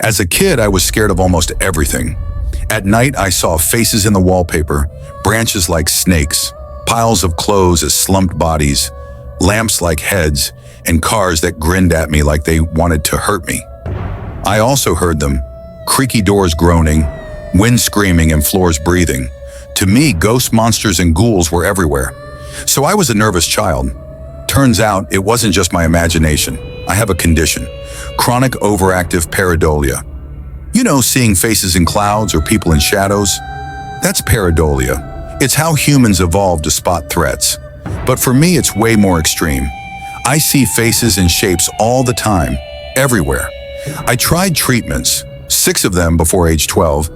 As a kid, I was scared of almost everything. At night, I saw faces in the wallpaper, branches like snakes, piles of clothes as slumped bodies, lamps like heads, and cars that grinned at me like they wanted to hurt me. I also heard them, creaky doors groaning, wind screaming and floors breathing. To me, ghost monsters and ghouls were everywhere. So I was a nervous child. Turns out it wasn't just my imagination. I have a condition, chronic overactive pareidolia. You know, seeing faces in clouds or people in shadows? That's pareidolia. It's how humans evolved to spot threats. But for me, it's way more extreme. I see faces and shapes all the time, everywhere. I tried treatments, 6 of them before age 12,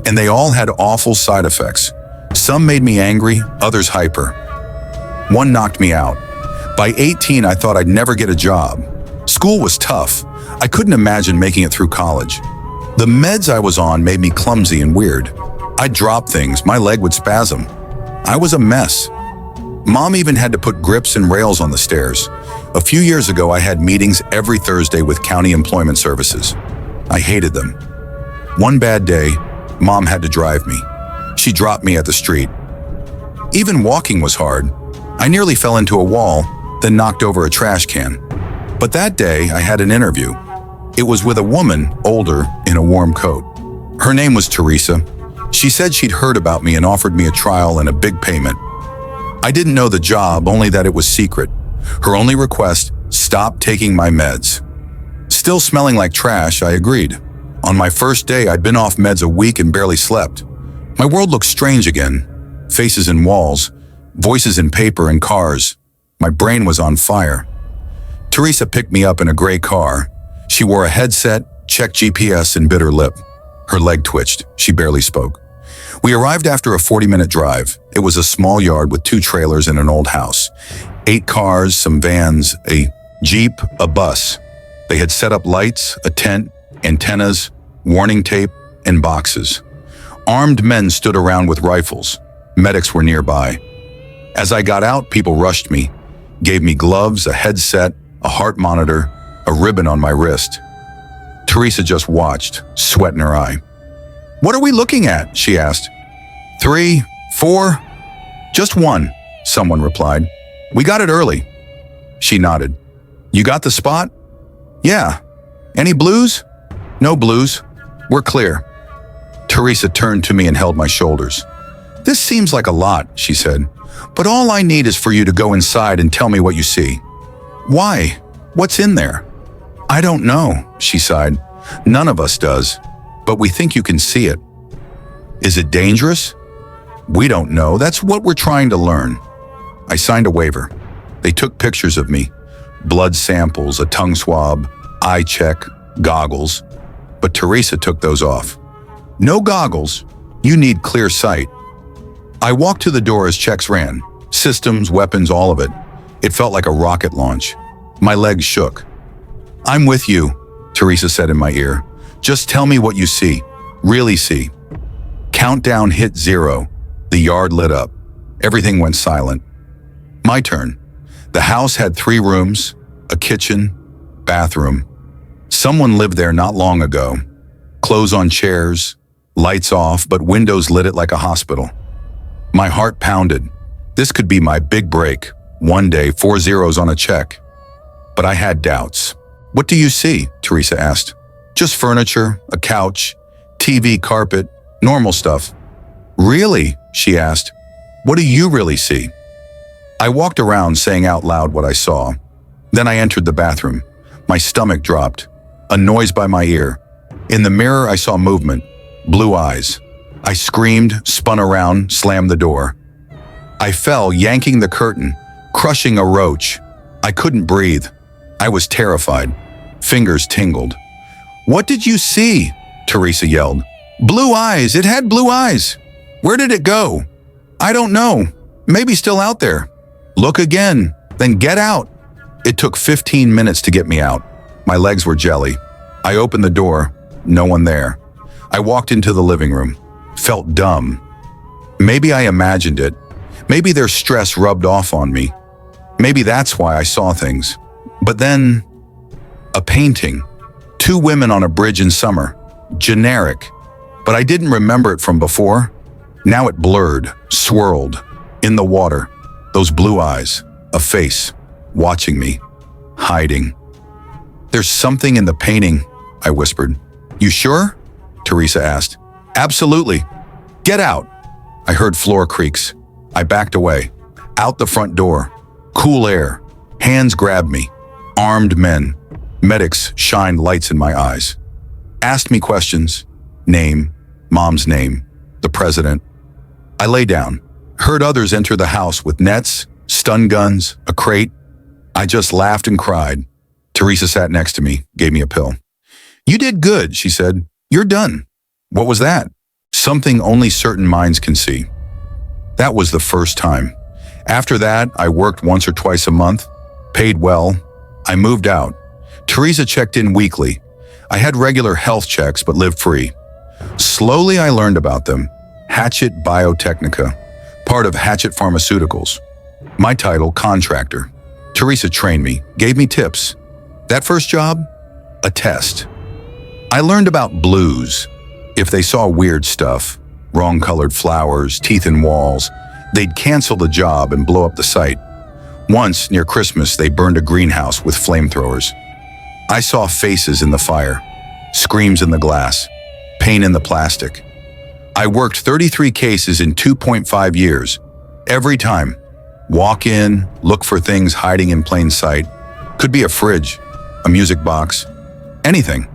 and they all had awful side effects. Some made me angry, others hyper. One knocked me out. By 18, I thought I'd never get a job. School was tough. I couldn't imagine making it through college. The meds I was on made me clumsy and weird. I'd drop things, my leg would spasm. I was a mess. Mom even had to put grips and rails on the stairs. A few years ago, I had meetings every Thursday with county employment services. I hated them. One bad day, Mom had to drive me. She dropped me at the street. Even walking was hard. I nearly fell into a wall, then knocked over a trash can. But that day, I had an interview. It was with a woman, older, in a warm coat. Her name was Teresa. She said she'd heard about me and offered me a trial and a big payment. I didn't know the job, only that it was secret. Her only request, stop taking my meds. Still smelling like trash, I agreed. On my first day, I'd been off meds a week and barely slept. My world looked strange again. Faces in walls, voices in paper and cars. My brain was on fire. Teresa picked me up in a gray car. She wore a headset, checked GPS, and bit her lip. Her leg twitched. She barely spoke. We arrived after a 40-minute drive. It was a small yard with 2 trailers and an old house. 8 cars, some vans, a Jeep, a bus. They had set up lights, a tent, antennas, warning tape, and boxes. Armed men stood around with rifles. Medics were nearby. As I got out, people rushed me, gave me gloves, a headset, a heart monitor, a ribbon on my wrist. Teresa just watched, sweat in her eye. "What are we looking at?" she asked. 3, 4, just 1, someone replied. "We got it early." She nodded. "You got the spot?" "Yeah." "Any blues?" "No blues. We're clear." Teresa turned to me and held my shoulders. "This seems like a lot," she said, "but all I need is for you to go inside and tell me what you see." "Why? What's in there?" "I don't know," she sighed. "None of us does, but we think you can see it." "Is it dangerous?" "We don't know. That's what we're trying to learn." I signed a waiver. They took pictures of me, blood samples, a tongue swab, eye check, goggles, but Teresa took those off. "No goggles. You need clear sight." I walked to the door as checks ran. Systems, weapons, all of it. It felt like a rocket launch. My legs shook. "I'm with you," Teresa said in my ear. "Just tell me what you see. Really see." Countdown hit 0. The yard lit up. Everything went silent. My turn. The house had 3 rooms, a kitchen, bathroom. Someone lived there not long ago. Clothes on chairs, lights off, but windows lit it like a hospital. My heart pounded. This could be my big break. One day, 4 zeros on a check. But I had doubts. "What do you see?" Teresa asked. "Just furniture, a couch, TV, carpet, normal stuff." "Really?" she asked. "What do you really see?" I walked around saying out loud what I saw. Then I entered the bathroom. My stomach dropped. A noise by my ear. In the mirror, I saw movement. Blue eyes. I screamed, spun around, slammed the door. I fell, yanking the curtain, crushing a roach. I couldn't breathe. I was terrified. Fingers tingled. "What did you see?" Teresa yelled. "Blue eyes! It had blue eyes! Where did it go?" "I don't know. Maybe still out there." "Look again, then get out." It took 15 minutes to get me out. My legs were jelly. I opened the door. No one there. I walked into the living room. Felt dumb. Maybe I imagined it. Maybe their stress rubbed off on me. Maybe that's why I saw things. But then, a painting. 2 women on a bridge in summer. generic, but I didn't remember it from before. Now it blurred, swirled, in the water. Those blue eyes, a face, watching me, hiding. "There's something in the painting," I whispered. "You sure?" Teresa asked. "Absolutely. Get out." I heard floor creaks. I backed away. Out the front door. Cool air. Hands grabbed me. Armed men. Medics shined lights in my eyes. Asked me questions. Name. Mom's name. The president. I lay down. Heard others enter the house with nets, stun guns, a crate. I just laughed and cried. Teresa sat next to me, gave me a pill. "You did good," she said. "You're done." What was that? Something only certain minds can see. That was the first time. After that, I worked once or twice a month, paid well. I moved out. Teresa checked in weekly. I had regular health checks but lived free. Slowly I learned about them. Hatchet Biotechnica, part of Hatchet Pharmaceuticals. My title, contractor. Teresa trained me, gave me tips. That first job? A test. I learned about blues. If they saw weird stuff, wrong-colored flowers, teeth in walls, they'd cancel the job and blow up the site. Once, near Christmas, they burned a greenhouse with flamethrowers. I saw faces in the fire, screams in the glass, pain in the plastic. I worked 33 cases in 2.5 years. Every time. Walk in, look for things hiding in plain sight. Could be a fridge, a music box, anything.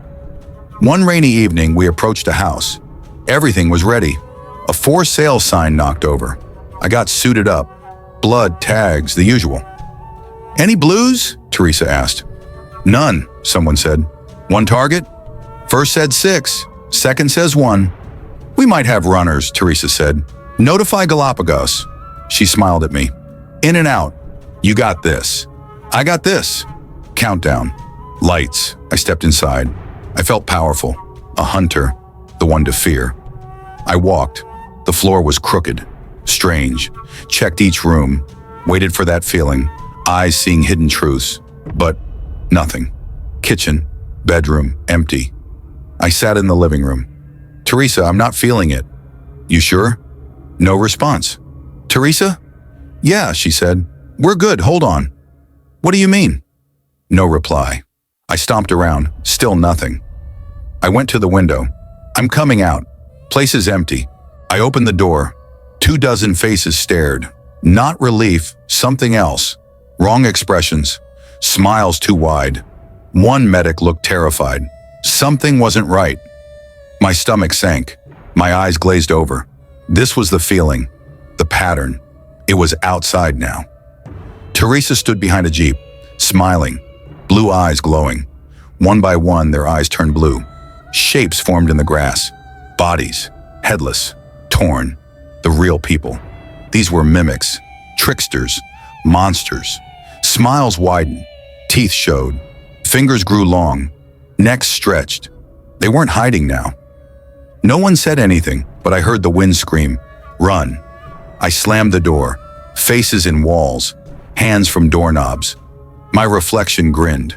One rainy evening, we approached a house. Everything was ready. A for sale sign knocked over. I got suited up. Blood, tags, the usual. "Any blues?" Teresa asked. "None," someone said. "One target?" "First said 6, second says 1. "We might have runners," Teresa said. "Notify Galapagos." She smiled at me. "In and out. You got this. I got this." Countdown. Lights. I stepped inside. I felt powerful. A hunter. The one to fear. I walked. The floor was crooked. Strange. Checked each room. Waited for that feeling. Eyes seeing hidden truths. But nothing. Kitchen. Bedroom. Empty. I sat in the living room. "Teresa, I'm not feeling it." "You sure?" No response. "Teresa?" "Yeah," she said. "We're good, hold on." "What do you mean?" No reply. I stomped around, still nothing. I went to the window. I'm coming out. Place is empty. I opened the door. 24 faces stared. Not relief, something else. Wrong expressions. Smiles too wide. One medic looked terrified. Something wasn't right. My stomach sank. My eyes glazed over. This was the feeling. The pattern. It was outside now. Teresa stood behind a Jeep, smiling. Blue eyes glowing. One by one, their eyes turned blue. Shapes formed in the grass. Bodies. Headless. Torn. The real people. These were mimics. Tricksters. Monsters. Smiles widened. Teeth showed. Fingers grew long. Necks stretched. They weren't hiding now. No one said anything, but I heard the wind scream, "Run." I slammed the door. Faces in walls. Hands from doorknobs. My reflection grinned.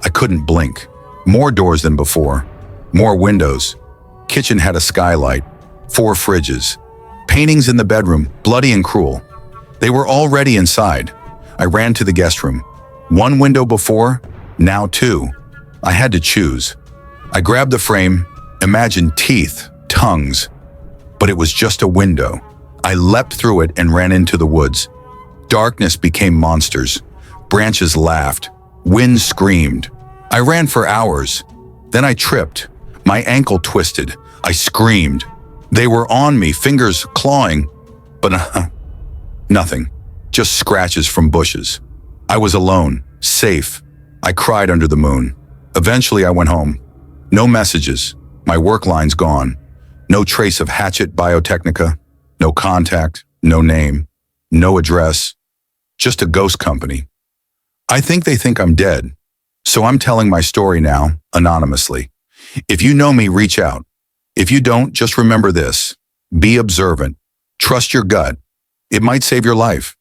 I couldn't blink. More doors than before. More windows. Kitchen had a skylight. 4 fridges. Paintings in the bedroom, bloody and cruel. They were already inside. I ran to the guest room. 1 window before, now 2. I had to choose. I grabbed the frame, imagined teeth, tongues. But it was just a window. I leapt through it and ran into the woods. Darkness became monsters. Branches laughed. Wind screamed. I ran for hours. Then I tripped. My ankle twisted. I screamed. They were on me, fingers clawing. But nothing. Just scratches from bushes. I was alone, safe. I cried under the moon. Eventually I went home. No messages. My work line's gone. No trace of Hatchet Biotechnica. No contact. No name. No address. Just a ghost company. I think they think I'm dead. So I'm telling my story now, anonymously. If you know me, reach out. If you don't, just remember this. Be observant. Trust your gut. It might save your life.